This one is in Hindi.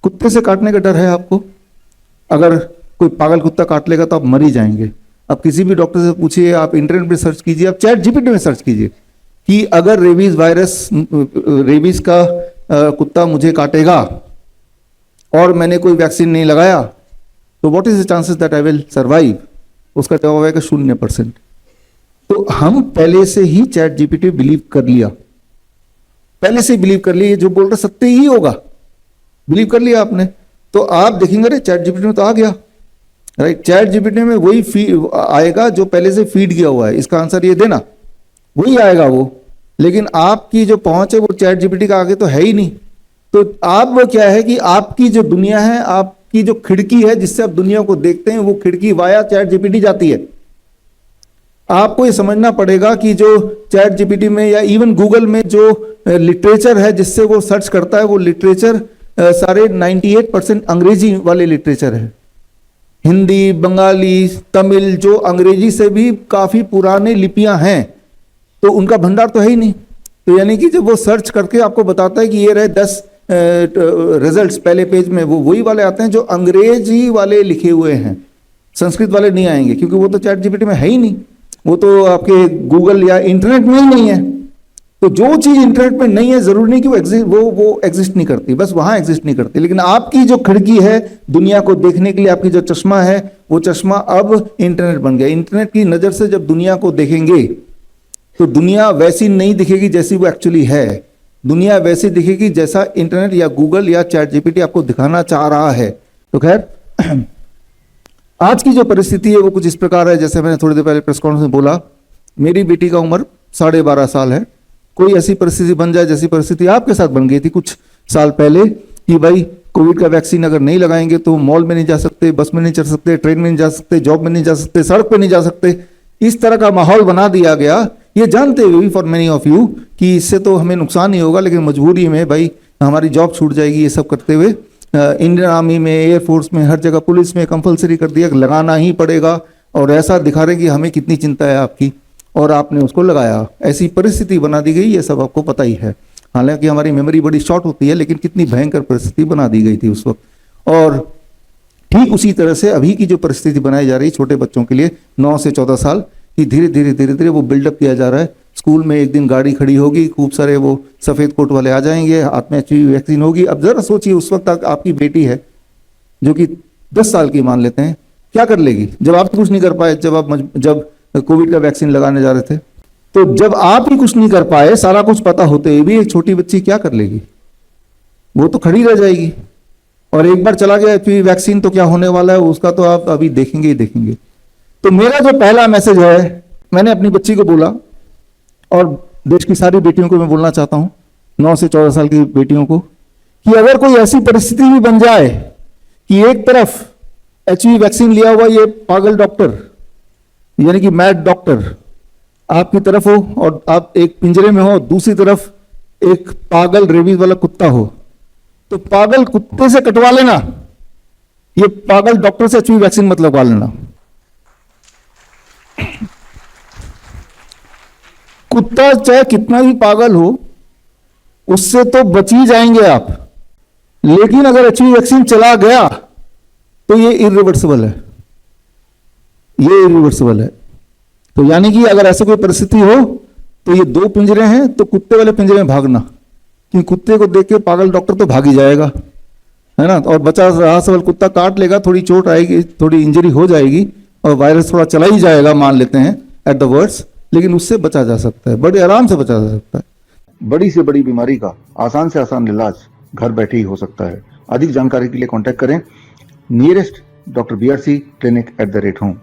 कुत्ते से काटने का डर है आपको? अगर कोई पागल कुत्ता काट लेगा तो आप मर ही जाएंगे। अब किसी भी डॉक्टर से पूछिए, आप इंटरनेट पे सर्च कीजिए, आप चैट जीपीटी में सर्च कीजिए कि अगर रेबीज वायरस, रेबीज का कुत्ता मुझे काटेगा और मैंने कोई वैक्सीन नहीं लगाया तो what is the chances that I will survive? उसका जवाब आएगा 0%। तो हम पहले से ही चैट जीपीटी बिलीव कर लिया, पहले से ही बिलीव कर लिया, जो बोल रहा सत्य ही होगा, बिलीव कर लिया आपने। तो आप देखेंगे अरे चैट जीपीटी में तो आ गया, राइट। चैट जीपीटी में वही आएगा जो पहले से फीड किया हुआ है, इसका आंसर ये देना, वही आएगा वो। लेकिन आपकी जो पहुंच है वो चैट जीपीटी का आगे तो है ही नहीं। तो आप वो क्या है कि आपकी जो दुनिया है, आपकी जो खिड़की है जिससे आप दुनिया को देखते हैं, वो खिड़की वाया चैट जीपीटी जाती है। आपको ये समझना पड़ेगा कि जो चैट जीपीटी में या इवन गूगल में जो लिटरेचर है जिससे वो सर्च करता है, वो लिटरेचर सारे 98% अंग्रेजी वाले लिटरेचर है। हिंदी, बंगाली, तमिल, जो अंग्रेजी से भी काफी पुराने लिपियां हैं, तो उनका भंडार तो है ही नहीं। तो यानी कि जब वो सर्च करके आपको बताता है कि ये रहे 10 रिजल्ट्स पहले पेज में, वो वही वाले आते हैं जो अंग्रेजी वाले लिखे हुए हैं, संस्कृत वाले नहीं आएंगे, क्योंकि वो तो चैट जीपीटी में है ही नहीं, वो तो आपके गूगल या इंटरनेट में ही नहीं है। तो जो चीज इंटरनेट में नहीं है, जरूरी नहीं कि वो एग्जिस्ट नहीं करती, बस वहां एग्जिस्ट नहीं करती। लेकिन आपकी जो खिड़की है दुनिया को देखने के लिए, आपकी जो चश्मा है, वो चश्मा अब इंटरनेट बन गया। इंटरनेट की नजर से जब दुनिया को देखेंगे तो दुनिया वैसी नहीं दिखेगी जैसी वो एक्चुअली है। दुनिया वैसी दिखेगी जैसा इंटरनेट या गूगल या चैट जीपीटी आपको दिखाना चाह रहा है। तो खैर, आज की जो परिस्थिति है वो कुछ इस प्रकार है, जैसे मैंने थोड़ी देर पहले प्रेस कॉन्फ्रेंस में बोला, मेरी बेटी का उम्र 12.5 साल है। कोई ऐसी परिस्थिति बन जाए जैसी परिस्थिति आपके साथ बन गई थी कुछ साल पहले, कि भाई कोविड का वैक्सीन अगर नहीं लगाएंगे तो मॉल में नहीं जा सकते, बस में नहीं चढ़ सकते, ट्रेन में नहीं जा सकते, जॉब में नहीं जा सकते, सड़क पे नहीं जा सकते, इस तरह का माहौल बना दिया गया, ये जानते हुए भी फॉर मेनी ऑफ यू कि इससे तो हमें नुकसान ही होगा, लेकिन मजबूरी में भाई हमारी जॉब छूट जाएगी, ये सब करते हुए इंडियन आर्मी में, एयरफोर्स में, हर जगह, पुलिस में कंपलसरी कर दिया, लगाना ही पड़ेगा। और ऐसा दिखा रहे कि हमें कितनी चिंता है आपकी, और आपने उसको लगाया। ऐसी परिस्थिति बना दी गई, ये सब आपको पता ही है। हालांकि हमारी मेमोरी बड़ी शॉर्ट होती है, लेकिन कितनी भयंकर परिस्थिति बना दी गई थी उस वक्त। और ठीक उसी तरह से अभी की जो परिस्थिति बनाई जा रही है छोटे बच्चों के लिए 9 से 14 साल की, धीरे धीरे वो बिल्डअप किया जा रहा है। स्कूल में एक दिन गाड़ी खड़ी होगी, खूब सारे वो सफेद कोट वाले आ जाएंगे, हाथ में एचपीवी वैक्सीन होगी। अब जरा सोचिए, उस वक्त तक आपकी बेटी है जो कि 10 साल की मान लेते हैं, क्या कर लेगी? जब आप कुछ नहीं कर पाए, जब कोविड का वैक्सीन लगाने जा रहे थे, तो जब आप ही कुछ नहीं कर पाए, सारा कुछ पता होते हुए भी एक छोटी बच्ची क्या कर लेगी? वो तो खड़ी रह जाएगी। और एक बार चला गया एचपीवी वैक्सीन तो क्या होने वाला है उसका तो आप अभी देखेंगे ही देखेंगे। तो मेरा जो पहला मैसेज है, मैंने अपनी बच्ची को बोला, और देश की सारी बेटियों को मैं बोलना चाहता हूं, 9 से 14 साल की बेटियों को, कि अगर कोई ऐसी परिस्थिति भी बन जाए कि एक तरफ एचपीवी वैक्सीन लिया हुआ ये पागल डॉक्टर, यानी कि मैड डॉक्टर आपकी तरफ हो, और आप एक पिंजरे में हो, दूसरी तरफ एक पागल रेबीज वाला कुत्ता हो, तो पागल कुत्ते से कटवा लेना, ये पागल डॉक्टर से एचपीवी वैक्सीन मत लगवा लेना। कुत्ता चाहे कितना भी पागल हो, उससे तो बच ही जाएंगे आप, लेकिन अगर एचपीवी वैक्सीन चला गया तो ये इरिवर्सिबल है, ये इरिवर्सिबल है। तो यानी कि अगर ऐसे कोई परिस्थिति हो तो ये 2 पिंजरे हैं, तो कुत्ते वाले पिंजरे में भागना, क्योंकि कुत्ते को देख के पागल डॉक्टर तो भाग ही जाएगा, है ना। और बचा रहा सवाल, कुत्ता काट लेगा, थोड़ी चोट आएगी, थोड़ी इंजरी हो जाएगी, और वायरस थोड़ा चला ही जाएगा मान लेते हैं एट द वर्स्ट, लेकिन उससे बचा जा सकता है, बड़े आराम से बचा जा सकता है। बड़ी से बड़ी बीमारी का आसान से आसान इलाज घर बैठे ही हो सकता है। अधिक जानकारी के लिए कांटेक्ट करें nearest doctor BRC clinic @home।